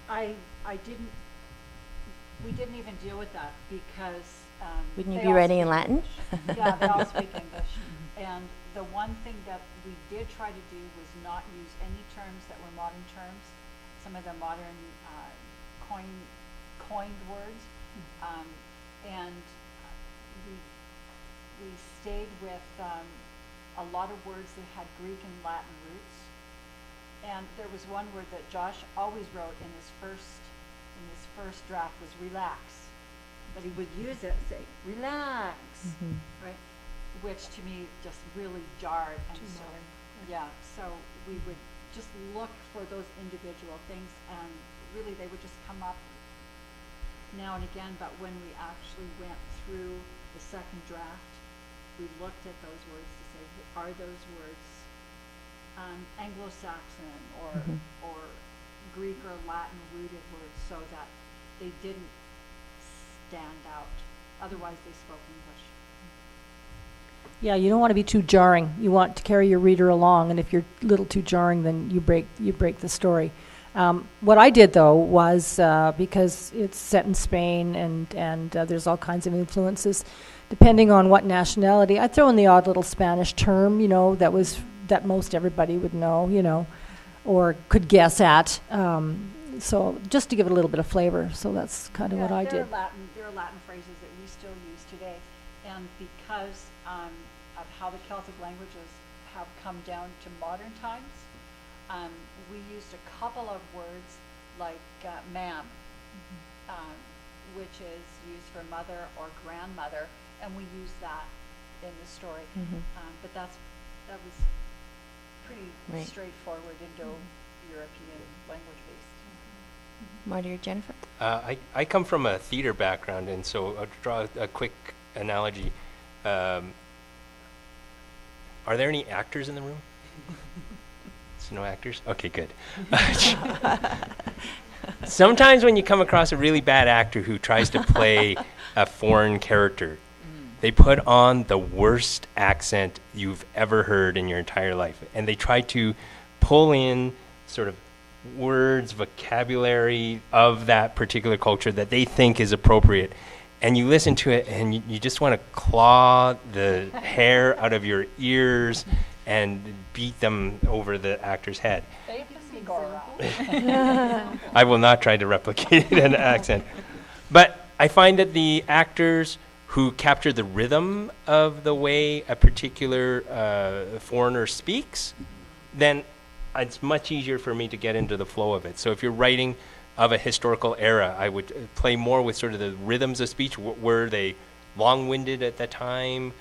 I didn't, we didn't even deal with that because Wouldn't you they be all writing in speak Latin? English. Yeah, they all speak English. And the one thing that we did try to do was not use any terms that were modern terms, some of the modern coined words. And we, we stayed with a lot of words that had Greek and Latin roots. And there was one word that Josh always wrote in his first draft was relax. But he would use it and say, relax, right? Which to me just really jarred. And so, yeah, so we would just look for those individual things, and really they would just come up now and again. But when we actually went through the second draft, we looked at those words to say, are those words Anglo-Saxon or Greek or Latin rooted words, so that they didn't stand out. Otherwise, they spoke English. Yeah, you don't want to be too jarring. You want to carry your reader along, and if you're a little too jarring, then you break the story. What I did, though, was because it's set in Spain and there's all kinds of influences, depending on what nationality, I throw in the odd little Spanish term, that most everybody would know, or could guess at. So just to give it a little bit of flavor. So that's kind of what I did. There are Latin phrases that we still use today, and because of how the Celtic languages have come down to modern times, we used a couple of words like ma'am, which is used for mother or grandmother, and we use that in the story. But that was pretty straightforward Indo-European language-based. Marty or Jennifer? I come from a theater background, and so I'll draw a quick analogy. Are there any actors in the room? No actors? Okay, good. Sometimes when you come across a really bad actor who tries to play a foreign character, they put on the worst accent you've ever heard in your entire life. And they try to pull in sort of words, vocabulary of that particular culture that they think is appropriate. And you listen to it and you just want to claw the hair out of your ears and beat them over the actor's head. I will not try to replicate an accent. But I find that the actors who capture the rhythm of the way a particular foreigner speaks, then it's much easier for me to get into the flow of it. So if you're writing of a historical era, I would play more with sort of the rhythms of speech. Were they long-winded at the time?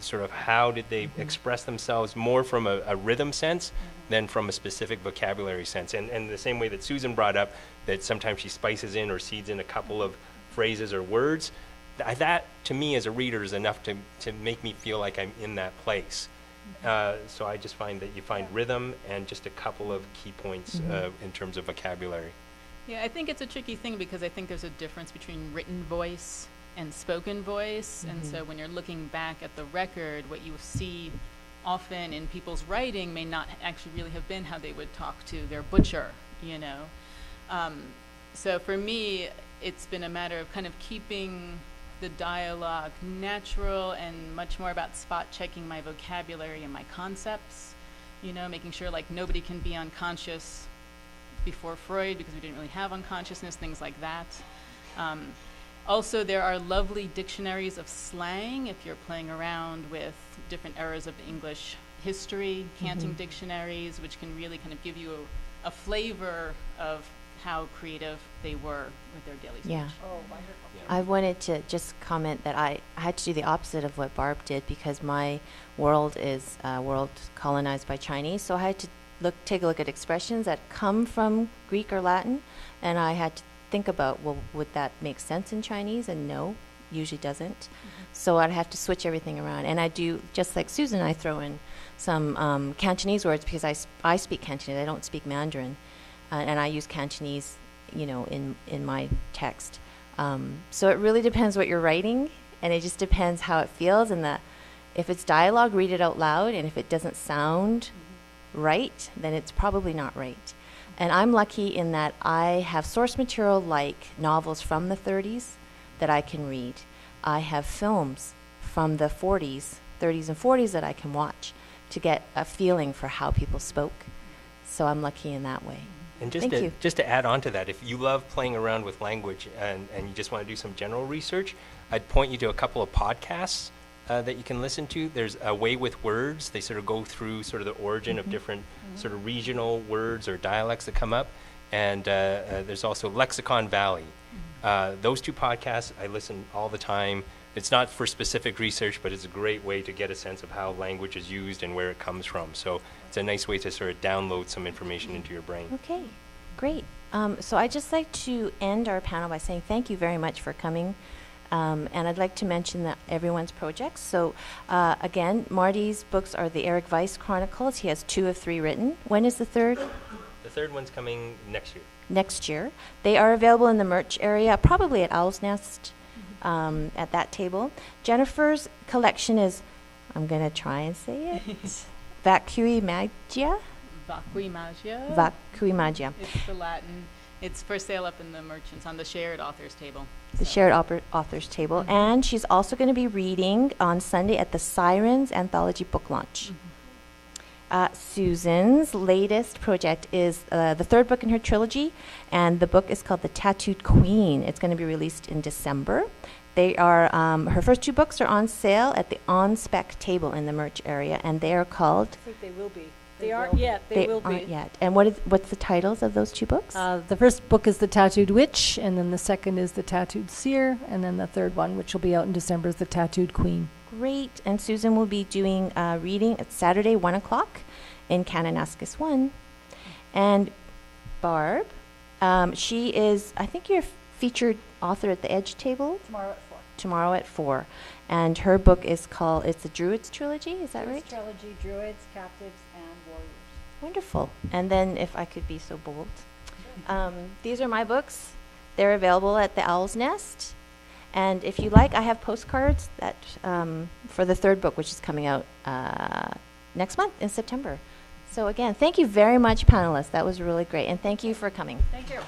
Sort of how did they express themselves more from a rhythm sense than from a specific vocabulary sense. And the same way that Susan brought up that sometimes she spices in or seeds in a couple of phrases or words, that to me as a reader is enough to make me feel like I'm in that place. So I just find that you find rhythm and just a couple of key points in terms of vocabulary. Yeah, I think it's a tricky thing because I think there's a difference between written voice and spoken voice. And so when you're looking back at the record, what you see often in people's writing may not actually really have been how they would talk to their butcher, So for me, it's been a matter of kind of keeping the dialogue natural and much more about spot checking my vocabulary and my concepts, making sure like nobody can be unconscious before Freud because we didn't really have unconsciousness, things like that. Also, there are lovely dictionaries of slang if you're playing around with different eras of English history, canting dictionaries, which can really kind of give you a flavor of how creative they were with their daily speech. Yeah. Oh, wonderful. I wanted to just comment that I had to do the opposite of what Barb did because my world is a world colonized by Chinese, so I had to take a look at expressions that come from Greek or Latin, and I had to think about, well, would that make sense in Chinese? And no, usually doesn't. So I'd have to switch everything around. And I do, just like Susan, I throw in some Cantonese words because I speak Cantonese. I don't speak Mandarin. And I use Cantonese, in my text. So it really depends what you're writing, and it just depends how it feels. And if it's dialogue, read it out loud, and if it doesn't sound right, then it's probably not right. And I'm lucky in that I have source material like novels from the 30s that I can read. I have films from the 40s, 30s and 40s that I can watch to get a feeling for how people spoke. So I'm lucky in that way. And Thank you. just to add on to that, if you love playing around with language and you just want to do some general research, I'd point you to a couple of podcasts that you can listen to. There's A Way with Words. They sort of go through sort of the origin of different sort of regional words or dialects that come up. And there's also Lexicon Valley. Those two podcasts I listen all the time. It's not for specific research, but it's a great way to get a sense of how language is used and where it comes from. So it's a nice way to sort of download some information into your brain. Okay, great. So I'd just like to end our panel by saying thank you very much for coming. And I'd like to mention that everyone's projects. So again, Marty's books are the Eric Weiss Chronicles. He has 2 of 3 written. When is the third? The third one's coming next year. Next year. They are available in the merch area, probably at Owl's Nest, at that table. Jennifer's collection is, I'm going to try and say it, Vacui Magia? Vacui Magia. Vacui Magia. It's the Latin. It's for sale up in the merchants on the shared authors table. The shared authors table. And she's also going to be reading on Sunday at the Sirens Anthology Book Launch. Susan's latest project is the 3rd book in her trilogy, and the book is called The Tattooed Queen. It's going to be released in December. They are her first 2 books are on sale at the On Spec table in the merch area, and they are called. I think they will be. They They aren't will be. yet. They will aren't be. yet. And what's the titles of those 2 books? The first book is The Tattooed Witch, and then the second is The Tattooed Seer, and then the third one, which will be out in December, is The Tattooed Queen. Great. And Susan will be doing reading at Saturday, 1 o'clock in Kananaskis 1. And Barb, she is, I think, you're featured author at the Edge table Tomorrow at 4. tomorrow at 4. And her book is called, it's the Druids Trilogy, is that right? Trilogy, Druids, Captives, and Warriors. Wonderful. And then, if I could be so bold, these are my books. They're available at the Owl's Nest. And if you like, I have postcards that for the 3rd book, which is coming out next month in September. So again, thank you very much, panelists. That was really great. And thank you for coming. Thank you.